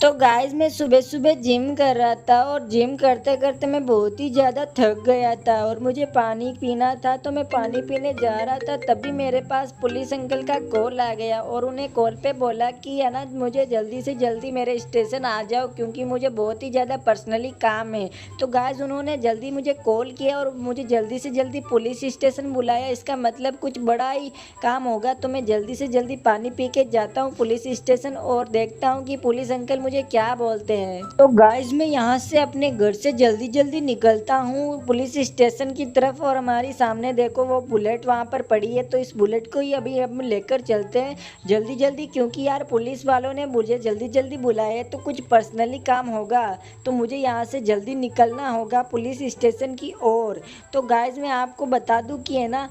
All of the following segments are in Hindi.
तो गाइस मैं सुबह सुबह जिम कर रहा था और जिम करते करते मैं बहुत ही ज़्यादा थक गया था और मुझे पानी पीना था, तो मैं पानी पीने जा रहा था। तभी मेरे पास पुलिस अंकल का कॉल आ गया और उन्हें कॉल पे बोला कि है ना, मुझे जल्दी से जल्दी मेरे स्टेशन आ जाओ क्योंकि मुझे बहुत ही ज़्यादा पर्सनली काम है। तो गाइस उन्होंने जल्दी मुझे कॉल किया और मुझे जल्दी से जल्दी पुलिस स्टेशन बुलाया। इसका मतलब कुछ बड़ा ही काम होगा, तो मैं जल्दी से जल्दी पानी पी के जाता हूँ पुलिस स्टेशन और देखता हूँ कि पुलिस अंकल मुझे क्या बोलते हैं। तो गाइस मैं यहाँ से अपने घर से जल्दी जल्दी निकलता हूँ पुलिस स्टेशन की तरफ और हमारी सामने देखो वो बुलेट वहाँ पर पड़ी है, तो इस बुलेट को ही अभी हम लेकर चलते हैं जल्दी जल्दी, क्योंकि यार पुलिस वालों ने मुझे जल्दी जल्दी बुलाया है तो कुछ पर्सनली काम होगा, तो मुझे यहाँ से जल्दी निकलना होगा पुलिस स्टेशन की ओर। तो गाइस मैं आपको बता दूं कि है ना,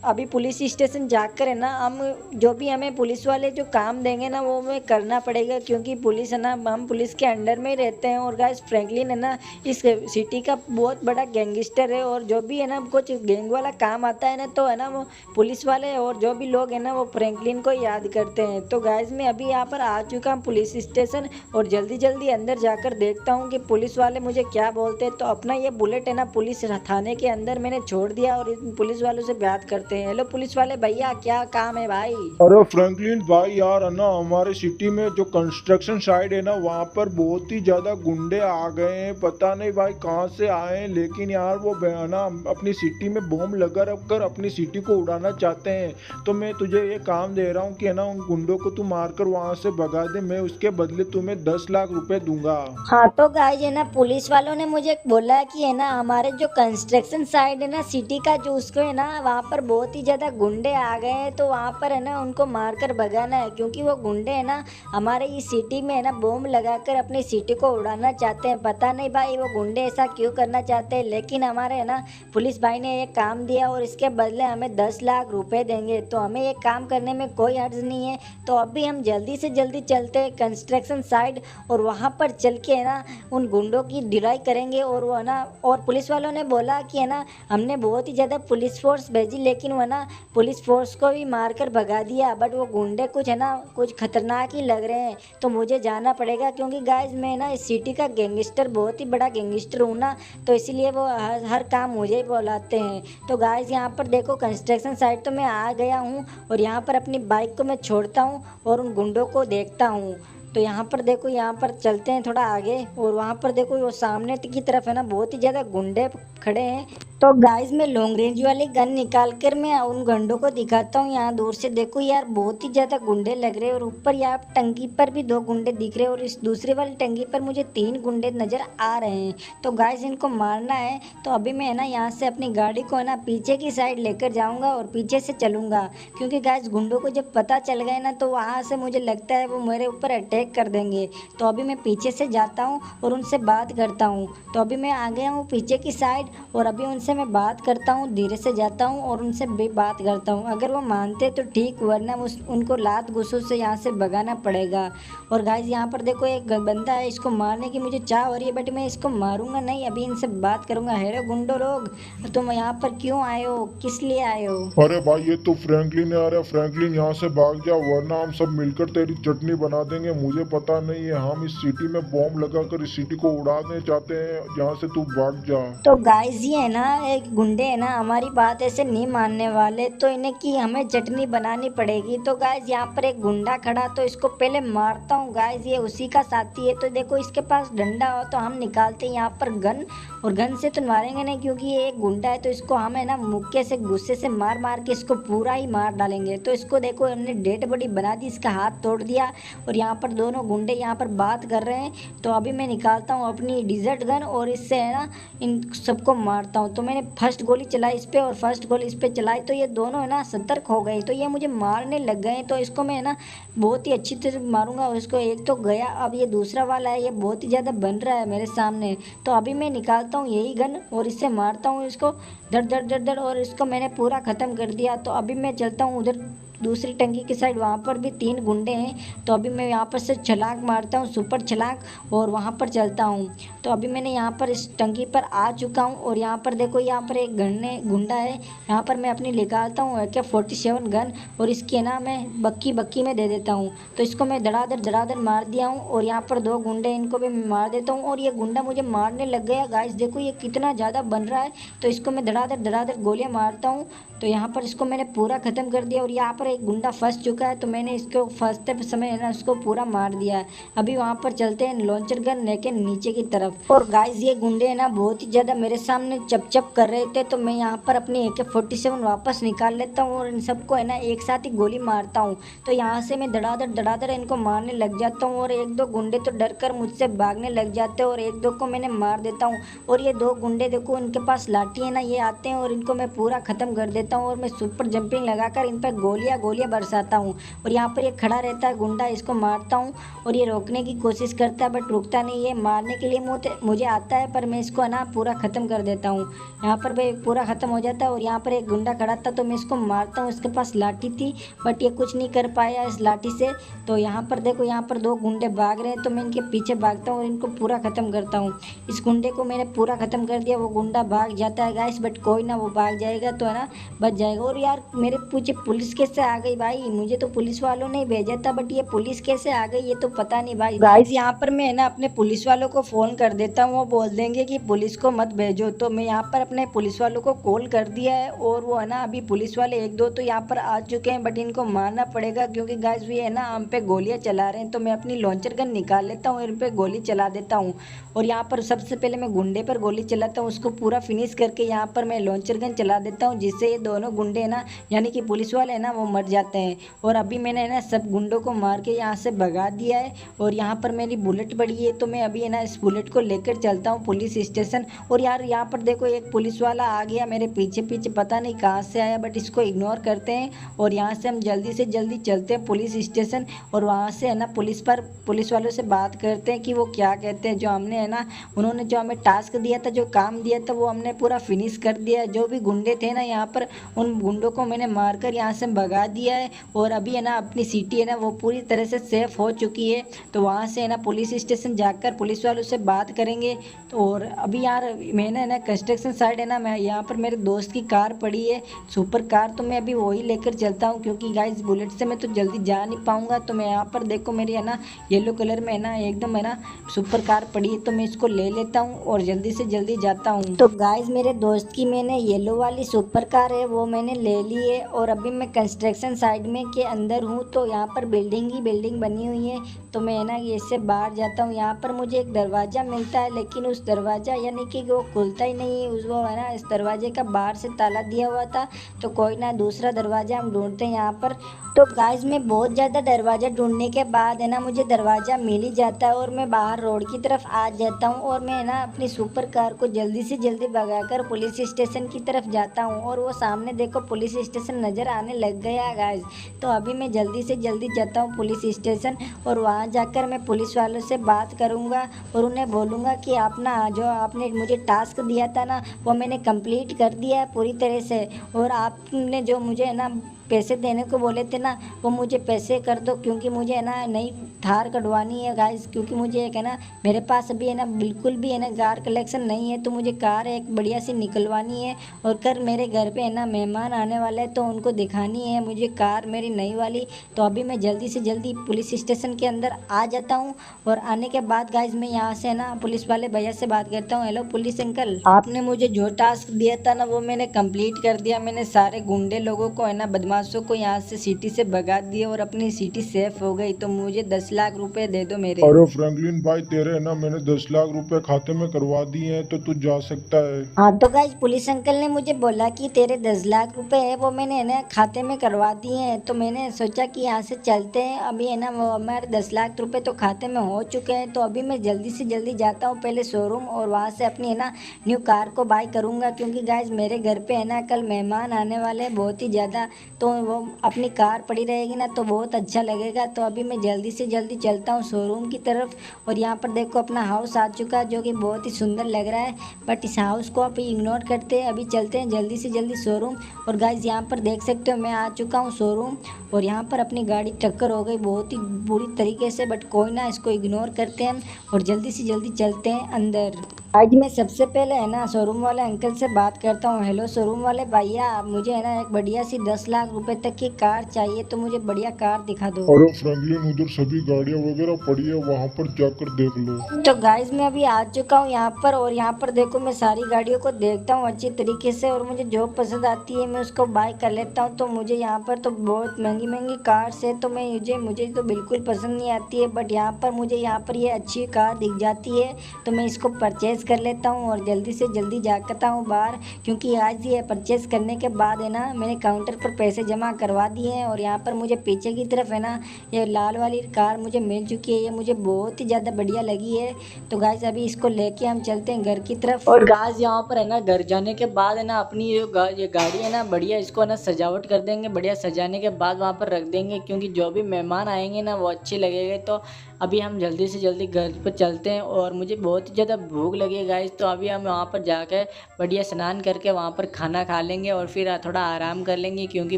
अभी पुलिस स्टेशन जाकर है ना, हम जो भी हमें पुलिस वाले जो काम देंगे ना वो हमें करना पड़ेगा, क्योंकि पुलिस है ना, हम पुलिस के अंडर में ही रहते हैं। और गाइस फ्रैंकलिन है ना, इस सिटी का बहुत बड़ा गैंगस्टर है और जो भी है ना कुछ गैंग वाला काम आता है ना, तो है ना वो पुलिस वाले और जो भी लोग हैं ना वो फ्रैंकलिन को याद करते हैं। तो गाइस मैं अभी यहाँ पर आ चुका हूँ पुलिस स्टेशन और जल्दी जल्दी अंदर जाकर देखता हूँ कि पुलिस वाले मुझे क्या बोलते हैं। तो अपना ये बुलेट है ना पुलिस थाने के अंदर मैंने छोड़ दिया और इन पुलिस वालों से बात करते हैं। हेलो पुलिस वाले भैया, क्या काम है भाई? अरे फ्रैंकलिन भाई यार, है ना हमारे सिटी में जो कंस्ट्रक्शन साइड है ना वहाँ पर बहुत ही ज्यादा गुंडे आ गए हैं। पता नहीं भाई कहाँ से आए हैं, लेकिन यार वो है ना अपनी सिटी में बॉम्ब लगा रख कर अपनी सिटी को उड़ाना चाहते हैं। तो मैं तुझे ये काम दे रहा हूँ कि है ना उन गुंडों को तू मारकर वहाँ से भगा दे, मैं उसके बदले तुम्हें 10 लाख रुपए दूंगा। हाँ तो गाइस है ना, पुलिस वालों ने मुझे बोला है कि है ना हमारे जो कंस्ट्रक्शन साइड है ना सिटी का, जो उसको है ना वहाँ पर बहुत ही ज़्यादा गुंडे आ गए हैं, तो वहाँ पर है ना उनको मार कर भगाना है, क्योंकि वो गुंडे है ना हमारे इस सिटी में है ना बॉम्ब लगाकर अपनी सिटी को उड़ाना चाहते हैं। पता नहीं भाई वो गुंडे ऐसा क्यों करना चाहते हैं, लेकिन हमारे है ना पुलिस भाई ने ये काम दिया और इसके बदले हमें 10 लाख रुपए देंगे, तो हमें ये काम करने में कोई हर्ज नहीं है। तो अभी हम जल्दी से जल्दी चलते हैं कंस्ट्रक्शन साइड और वहाँ पर चल के है ना उन गुंडों की ढिलाई करेंगे। और वो है ना, और पुलिस वालों ने बोला कि है ना हमने बहुत ही ज़्यादा पुलिस फोर्स भेजी, लेकिन वो है ना पुलिस फोर्स को भी मार कर भगा दिया, बट वो गुंडे कुछ है ना कुछ खतरनाक ही लग रहे हैं। तो मुझे जाना पड़ेगा, क्योंकि गाइस मैं ना इस सिटी का गैंगस्टर, बहुत ही बड़ा गैंगस्टर हूँ ना, तो इसीलिए वो हर काम मुझे ही बुलाते हैं। तो गाइस यहाँ पर देखो कंस्ट्रक्शन साइट तो मैं आ गया हूँ और यहाँ पर अपनी बाइक को मैं छोड़ता हूँ और उन गुंडों को देखता हूँ। तो यहाँ पर देखो, यहाँ पर चलते हैं थोड़ा आगे और वहाँ पर देखो वो सामने की तरफ है ना बहुत ही ज़्यादा गुंडे खड़े हैं। तो गाइस मैं लॉन्ग रेंज वाली गन निकाल कर मैं उन गुंडों को दिखाता हूँ। यहाँ दूर से देखो यार बहुत ही ज़्यादा गुंडे लग रहे हैं और ऊपर यहाँ टंकी पर भी 2 गुंडे दिख रहे हैं और इस दूसरी वाली टंकी पर मुझे 3 गुंडे नज़र आ रहे हैं। तो गाइस इनको मारना है, तो अभी मैं है ना यहाँ से अपनी गाड़ी को है ना पीछे की साइड लेकर जाऊँगा और पीछे से चलूँगा, क्योंकि गाइस गुंडों को जब पता चल गए ना तो वहाँ से मुझे लगता है वो मेरे ऊपर अटैक कर देंगे। तो अभी मैं पीछे से जाता हूँ और उनसे बात करता हूँ। तो अभी मैं आ गया हूँ पीछे की साइड और अभी उनसे मैं बात करता हूँ, धीरे से जाता हूँ और उनसे भी बात करता हूँ। अगर वो मानते तो ठीक, वरना उनको लात घुसों से यहाँ से भगाना पड़ेगा। और गाइस यहाँ पर देखो एक बंदा है, इसको मारने की मुझे चाह हो रही है, बट मैं इसको मारूंगा नहीं, अभी इनसे बात करूंगा। हेलो गुंडो लोग, तुम यहाँ पर क्यों आए हो, किस लिए आए हो? अरे भाई ये तो फ्रैंकलिन है। अरे फ्रैंकलिन यहाँ से भाग जा, वरना हम सब मिलकर तेरी चटनी बना देंगे। मुझे पता नहीं है, हम इस सिटी में बॉम्ब लगाकर इस सिटी को उड़ाने चाहते हैं। यहाँ से तू भाग जा। तो गाइस ये है ना एक गुंडे है ना हमारी बात ऐसे नहीं मानने वाले, तो इन्हें की हमें चटनी बनानी पड़ेगी। तो गाइस यहाँ पर एक गुंडा खड़ा, तो इसको पहले मारता हूँ। गाइस ये उसी का साथी है, तो देखो इसके पास डंडा हो तो हम निकालते हैं यहाँ पर गन, और गन से तो मारेंगे नहीं क्योंकि ये एक गुंडा है, तो इसको हम है ना मुक्के से गुस्से से मार मार के इसको पूरा ही मार डालेंगे। तो इसको देखो हमने डेड बॉडी बना दी, इसका हाथ तोड़ दिया और यहाँ पर दोनों गुंडे यहाँ पर बात कर रहे हैं। तो अभी मैं निकालता हूँ अपनी डिजर्ट गन और इससे है ना इन सबको मारता हूँ। तो मैंने फर्स्ट गोली चलाई इस पे और फर्स्ट गोली इस पे चलाई, तो ये दोनों है ना सतर्क हो गए, तो ये मुझे मारने लग गए। तो इसको मैं है ना बहुत ही अच्छी तरह मारूंगा और इसको एक तो गया, अब ये दूसरा वाला है, ये बहुत ही ज़्यादा बन रहा है मेरे सामने। तो अभी मैं निकालता हूँ यही गन और इससे मारता हूँ इसको धड़ धड़ धड़ धड़, और इसको मैंने पूरा ख़त्म कर दिया। तो अभी मैं चलता हूँ उधर दूसरी टंकी की साइड वहाँ पर भी 3 गुंडे हैं। तो अभी मैं यहाँ पर से छलांग मारता हूँ, सुपर छलांग, और वहाँ पर चलता हूँ। तो अभी मैंने यहाँ पर इस टंकी पर आ चुका हूँ और यहाँ पर देखो, यहाँ पर एक गुंडा है। यहाँ पर मैं अपनी निकालता हूँ AK-47 गन और इसकी है ना मैं बक्की में दे देता हूँ। तो इसको मैं धड़ाधड़ मार दिया हूँ और यहाँ पर 2 गुंडे, इनको भी मैं मार देता हूँ और ये गुंडा मुझे मारने लग गया। गाइस देखो ये कितना ज़्यादा बन रहा है। तो इसको मैं धड़ाधड़ गोलियाँ मारता हूँ। तो यहाँ पर इसको मैंने पूरा ख़त्म कर दिया और यहाँ पर एक गुंडा फंस चुका है। तो मैंने इसको फंसते समय है ना उसको पूरा मार दिया है। अभी वहाँ पर चलते हैं लॉन्चर गन लेके नीचे की तरफ। और गाइस ये गुंडे है ना बहुत ही ज़्यादा मेरे सामने चप कर रहे थे। तो मैं यहाँ पर अपनी AK-47 वापस निकाल लेता हूँ और इन सबको है ना एक साथ ही गोली मारता हूँ। तो यहाँ से मैं धड़ाधड़ इनको मारने लग जाता हूँ और 1-2 गुंडे तो डर कर मुझसे भागने लग जाते हैं और 1-2 को मैंने मार देता हूँ। और ये 2 गुंडे देखो, उनके पास लाठी है ना, ये आते हैं और इनको मैं पूरा ख़त्म कर देता हूँ और मैं सुपर जंपिंग लगाकर इन पर गोलियाँ बरसाता हूँ। और यहाँ पर ये खड़ा रहता है गुंडा, इसको मारता हूँ और ये रोकने की कोशिश करता है बट रुकता नहीं है। मारने के लिए मुझे आता है पर मैं इसको ना पूरा ख़त्म कर देता हूँ। यहाँ पर भाई पूरा ख़त्म हो जाता है और यहाँ पर एक गुंडा खड़ा था तो मैं इसको मारता हूँ। इसके पास लाठी थी बट ये कुछ नहीं कर पाया इस लाठी से। तो यहाँ पर देखो, यहाँ पर 2 गुंडे भाग रहे हैं तो मैं इनके पीछे भागता हूँ और इनको पूरा ख़त्म करता हूँ। इस गुंडे को मैंने पूरा ख़त्म कर दिया। वो गुंडा भाग जाता है गाइस, बट कोई ना, वो भाग जाएगा तो है ना बच जाएगा। और यार मेरे पूछे पुलिस कैसे आ गई भाई, मुझे तो पुलिस वालों ने भेजा था बट ये पुलिस कैसे आ गई ये तो पता नहीं भाई। गाइस यहाँ पर मैं है ना अपने पुलिस वालों को फ़ोन कर देता हूँ, वो बोल देंगे कि पुलिस को मत भेजो। तो मैं यहाँ पर अपने पुलिस वालों को कॉल कर दिया है और वो है ना अभी पुलिस वाले 1-2 तो यहाँ पर आ चुके हैं बट इनको मारना पड़ेगा क्योंकि गाइस ये है ना हम पे गोलियाँ चला रहे हैं। तो मैं अपनी लॉन्चर गन निकाल लेता हूँ, इन पे गोली चला देता हूँ। और यहाँ पर सबसे पहले मैं गुंडे पर गोली चलाता हूँ, उसको पूरा फिनिश करके यहाँ पर मैं लॉन्चर गन चला देता हूँ, जिससे ये दोनों गुंडे है ना यानी कि पुलिस वाले है ना वो मर जाते हैं। और अभी मैंने है ना सब गुंडों को मार के यहाँ से भगा दिया है और यहाँ पर मेरी बुलेट पड़ी है तो मैं अभी है ना इस बुलेट को लेकर चलता हूँ पुलिस स्टेशन। और यार यहाँ पर देखो एक पुलिस वाला आ गया मेरे पीछे, पता नहीं कहाँ से आया बट इसको इग्नोर करते हैं और यहाँ से हम जल्दी से जल्दी चलते हैं पुलिस स्टेशन। और वहाँ से है ना पुलिस वालों से बात करते हैं कि वो क्या कहते हैं। जो हमने है ना, उन्होंने जो हमें टास्क दिया था, जो काम दिया था वो हमने पूरा फिनिश कर दिया है। जो भी गुंडे थे ना यहाँ पर, उन गुंडों को मैंने मारकर यहाँ से भगा दिया है और अभी है ना अपनी सिटी है ना वो पूरी तरह से सेफ हो चुकी है। तो वहाँ से है ना पुलिस स्टेशन जाकर पुलिस वालों से बात करेंगे। तो और अभी यार मैंने ना कंस्ट्रक्शन साइड है ना, मैं यहाँ पर मेरे दोस्त की कार पड़ी है सुपर कार, तो मैं अभी वही लेकर चलता हूँ क्योंकि गाइस बुलेट से मैं तो जल्दी जा नहीं पाऊँगा। तो मैं यहाँ पर देखो मेरी है ना येलो कलर में है ना एकदम है ना सुपर कार पड़ी है तो मैं इसको ले लेता हूँ और जल्दी से जल्दी जाता हूँ। तो गाइस मेरे दोस्त की मैंने येलो वाली सुपर कार है वो मैंने ले ली है और अभी मैं कंस्ट्रक्शन साइड में के अंदर हूँ। तो यहाँ पर बिल्डिंग ही बिल्डिंग बनी हुई है तो मैं ना ये से बाहर जाता हूँ। यहाँ पर मुझे एक दरवाज़ा मिलता है लेकिन उस दरवाज़ा यानी कि वो खुलता ही नहीं है, उस वो है ना इस दरवाजे का बाहर से ताला दिया हुआ था। तो कोई ना दूसरा दरवाज़ा हम ढूंढते हैं यहाँ पर। तो गाइस मैं बहुत ज़्यादा दरवाज़ा ढूंढने के बाद है ना मुझे दरवाज़ा मिल ही जाता है और मैं बाहर रोड की तरफ आ जाता हूँ और मैं ना अपनी सुपर कार को जल्दी से जल्दी भगाकर पुलिस स्टेशन की तरफ जाता हूँ। और वो सामने देखो पुलिस स्टेशन नज़र आने लग गया है गाइस। तो अभी मैं जल्दी से जल्दी जाता हूँ पुलिस स्टेशन और वहाँ जाकर मैं पुलिस वालों से बात करूँगा और उन्हें बोलूँगा कि आप ना जो आपने मुझे टास्क दिया था ना वो मैंने कंप्लीट कर दिया है पूरी तरह से। और आपने जो मुझे है ना पैसे देने को बोले थे ना वो मुझे पैसे कर दो क्योंकि मुझे है ना नई थार कटवानी है गाइस। क्योंकि मुझे एक है ना मेरे पास अभी है ना बिल्कुल भी है ना कार कलेक्शन नहीं है तो मुझे कार एक बढ़िया सी निकलवानी है। और कल मेरे घर पे है ना मेहमान आने वाले हैं तो उनको दिखानी है मुझे कार मेरी नई वाली। तो अभी मैं जल्दी से जल्दी पुलिस स्टेशन के अंदर आ जाता हूँ और आने के बाद गाइस मैं यहाँ से ना पुलिस वाले भैया से बात करता हूँ। हेलो पुलिस अंकल, आपने मुझे जो टास्क दिया था ना वो मैंने कंप्लीट कर दिया। मैंने सारे गुंडे लोगों को है ना बदमाशों को यहाँ से सिटी से भगा दिया और अपनी सिटी सेफ हो गई। तो मुझे 10 लाख रुपए दे दो मेरे। अरे फ्रैंकलिन भाई तेरे है ना मैंने 10 लाख रुपए खाते में करवा दिए हैं तो तू जा सकता है। हाँ तो गाइस पुलिस अंकल ने मुझे बोला कि तेरे 10 लाख रुपए है वो मैंने है ना खाते में करवा दिए हैं। तो मैंने सोचा कि यहाँ से चलते हैं। अभी है ना वो हमारे 10 लाख रुपए तो खाते में हो चुके हैं। तो अभी मैं जल्दी से जल्दी जाता हूँ पहले शोरूम और वहाँ से अपनी है ना न्यू कार को बाय करूँगा क्योंकि गाइस मेरे घर पे है ना कल मेहमान आने वाले हैं बहुत ही ज़्यादा। तो वो अपनी कार पड़ी रहेगी ना तो बहुत अच्छा लगेगा। तो अभी मैं जल्दी से जल्दी चलता हूँ शोरूम की तरफ। और यहाँ पर देखो अपना हाउस आ चुका है जो कि बहुत ही सुंदर लग रहा है, बट इस हाउस को आप इग्नोर करते हैं। अभी चलते हैं जल्दी से जल्दी शोरूम। और गाइज यहाँ पर देख सकते हो मैं आ चुका हूँ शोरूम, और यहाँ पर अपनी गाड़ी टक्कर हो गई बहुत ही बुरी तरीके से, बट कोई ना, इसको इग्नोर करते हैं और जल्दी से जल्दी चलते हैं अंदर। आज मैं सबसे पहले है ना शोरूम वाले अंकल से बात करता हूँ। हेलो शोरूम वाले भैया, मुझे है ना एक बढ़िया सी 10 लाख रुपए तक की कार चाहिए, तो मुझे बढ़िया कार दिखा दो। अरे फ्रैंकलिन, उधर सभी गाड़ियां वगैरह पड़ी है, वहां पर जाकर देख लो। तो गाइज मैं अभी आ चुका हूँ यहाँ पर, और यहाँ पर देखो मैं सारी गाड़ियों को देखता हूँ अच्छी तरीके से, और मुझे जो पसंद आती है मैं उसको बाय कर लेता हूँ। तो मुझे यहाँ पर तो बहुत महंगी महंगी कार्स है, तो मुझे तो बिल्कुल पसंद नहीं आती है, बट यहाँ पर मुझे यहाँ पर ये अच्छी कार दिख जाती है तो मैं इसको परचेज कर लेता हूँ और जल्दी से जल्दी जाता हूँ बाहर, क्योंकि आज ये परचेज करने के बाद है ना मैंने काउंटर पर पैसे जमा करवा दिए हैं। और यहाँ पर मुझे पीछे की तरफ है ना ये लाल वाली कार मुझे मिल चुकी है, ये मुझे बहुत ही ज़्यादा बढ़िया लगी है। तो गाइस अभी इसको लेके हम चलते हैं घर की तरफ। और गाइस यहाँ पर है ना घर जाने के बाद है ना अपनी ये गाड़ी है ना बढ़िया, इसको ना सजावट कर देंगे, बढ़िया सजाने के बाद वहाँ पर रख देंगे, क्योंकि जो भी मेहमान आएंगे ना वो अच्छे लगेंगे। तो अभी हम जल्दी से जल्दी घर पर चलते हैं, और मुझे बहुत ही ज़्यादा भूख लगी है गाइस। तो अभी हम वहाँ पर जाकर बढ़िया स्नान करके वहाँ पर खाना खा लेंगे और फिर थोड़ा आराम कर लेंगे, क्योंकि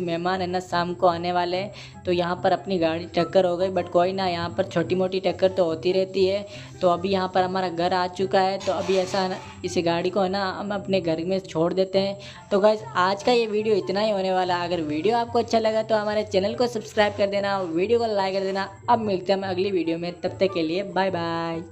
मेहमान है ना शाम को आने वाले हैं। तो यहाँ पर अपनी गाड़ी टक्कर हो गई, बट कोई ना, यहाँ पर छोटी मोटी टक्कर तो होती रहती है। तो अभी यहाँ पर हमारा घर आ चुका है, तो अभी ऐसा इस गाड़ी को है ना हम अपने घर में छोड़ देते हैं। तो गाइस आज का ये वीडियो इतना ही होने वाला है। अगर वीडियो आपको अच्छा लगा तो हमारे चैनल को सब्सक्राइब कर देना और वीडियो को लाइक कर देना। अब मिलते हैं हम अगली वीडियो में, तब तक के लिए बाय बाय।